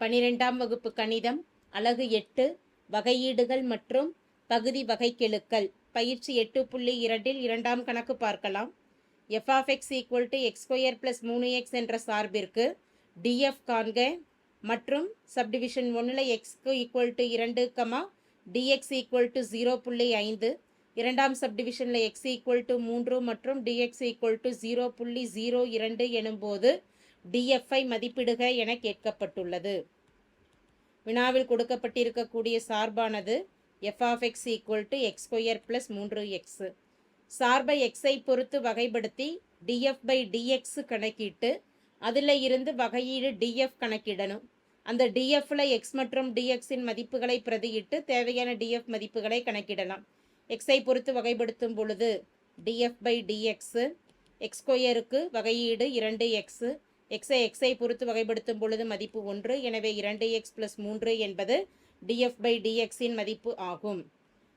12ஆம் வகுப்பு கணிதம் அலகு 8 வகையீடுகள் மற்றும் பகுதி வகைக்கெழுக்கள் பயிற்சி 8.2 இரண்டாம் கணக்கு பார்க்கலாம். f(x) = x² + 3x என்ற சார்பிற்கு df காண்க மற்றும் சப்டிவிஷன் 1ல் x = 2, dx = 0.5, இரண்டாம் சப்டிவிஷனில் x = 3 மற்றும் dx = 0.02 எனும்போது df-ஐ மதிப்பிடுக என கேட்கப்பட்டுள்ளது. வினாவில் கொடுக்கப்பட்டிருக்கக்கூடிய சார்பானது f(x) = x² + 3x. சார்பை x-ஐ பொறுத்து வகைப்படுத்தி df/dx கணக்கிட்டு அதில் இருந்து வகையீடு df கணக்கிடணும். அந்த dfல x மற்றும் dxஇன் மதிப்புகளை பிரதியிட்டு தேவையான df மதிப்புகளை கணக்கிடலாம். x-ஐ பொறுத்து வகைப்படுத்தும் பொழுது df/dx x²க்கு வகையீடு 2x, x-ஐ பொறுத்து வகைப்படுத்தும் பொழுது மதிப்பு 1, எனவே 2x + 3 என்பது df/dxஇன் மதிப்பு ஆகும்.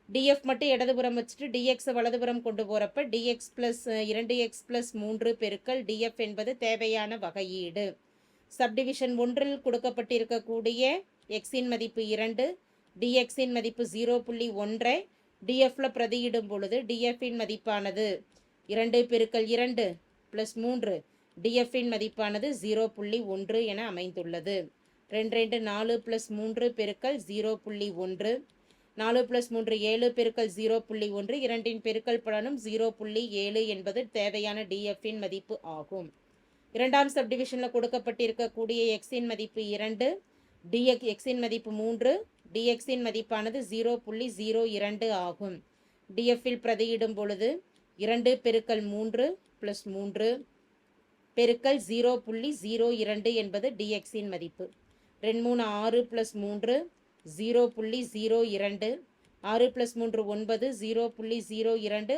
df மட்டும் இடதுபுறம் வச்சுட்டு dx வலதுபுறம் கொண்டு போகிறப்ப dx + 2x + 3 பெருக்கல் df என்பது தேவையான வகையீடு. சப்டிவிஷன் 1ல் கொடுக்கப்பட்டிருக்கக்கூடிய x-இன் மதிப்பு 2, dx-இன் மதிப்பு 0.1ஐ dfல பிரதியிடும் பொழுது dfஇன் மதிப்பானது 2 பெருக்கல் 2 + 3, dfஇன் மதிப்பானது 0.1 என அமைந்துள்ளது. 2 2 4 + 3 பெருக்கல் 0.1, 4 + 3 7 பெருக்கல் 0.1, இரண்டின் பெருக்கல் பலனும் 0.7 என்பது தேவையான dfஇன் மதிப்பு ஆகும். இரண்டாம் சப்டிவிஷனில் கொடுக்கப்பட்டிருக்கக்கூடிய x-இன் மதிப்பு 2, x-இன் மதிப்பு 3, dx-இன் மதிப்பானது 0.02 ஆகும். dfஇல் பிரதியிடும் பொழுது 2 பெருக்கல் 3 + 3 பெருக்கல் 0.02 என்பது dx-இன் மதிப்பு. 2 3 6 + 3 0.02, 6 + 3 9, 0.02,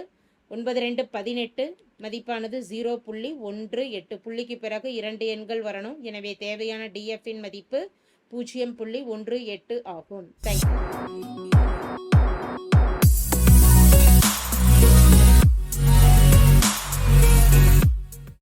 9 2 18, மதிப்பானது 0.18. புள்ளிக்கு பிறகு 2 எண்கள் வரணும். எனவே தேவையான dfஇன் மதிப்பு 0.18 ஆகும். தேங்க்யூ.